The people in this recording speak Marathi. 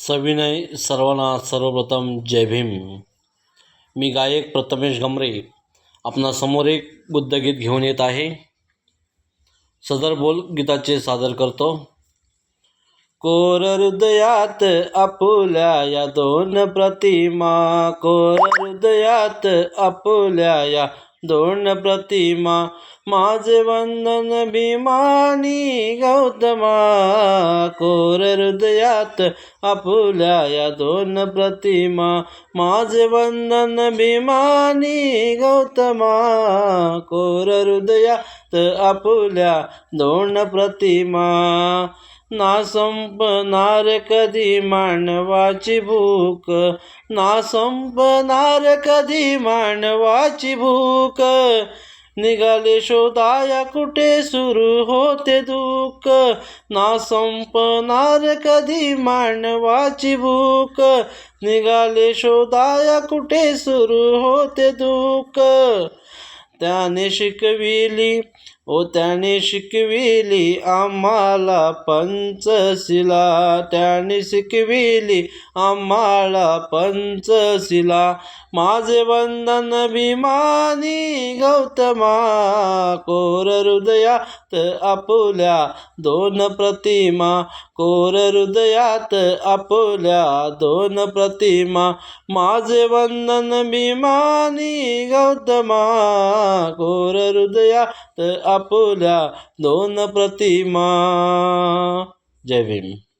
सविनय सर्वांना सर्वप्रथम जय भीम. मी गायक प्रथमेश गमरे आपणासमोर एक बुद्धगीत घेऊन येत आहे. सदर बोल गीताचे सादर करतो. कोर हृदयात आपुल्या या दोन प्रतिमा, कोर हृदयात आपुल्या या दोन प्रतिमा, माझे वंदन भीमानी गौतमा. कोर हृदयात आपुल्या या दोन प्रतिमा, माझे वंदन भीमानी गौतमा. कोर हृदयात आपुल्या दोन प्रतिमा, ना संपणार कधी मानवाची भूक, ना संपणार कधी मानवाची भूक. निघाले शोधाया कुठे सुरू होते दुःख, ना संपणार कधी मानवाची भूक. निघाले शोधाया कुठे सुरू होते दुःख. त्याने शिकविली त्याने शिकविली आम्हाला पंचशिला, त्याने शिकविली आम्हाला पंचशिला. माझे वंदन भीमानी गौतमा. कोर हृदयात आपुल्या दोन प्रतिमा, कोर हृदयात आपुल्या दोन प्रतिमा, माझे वंदन भीमानी गौतमा. कोर हृदयात आपुल्या दोन प्रतिमा. जय भीम.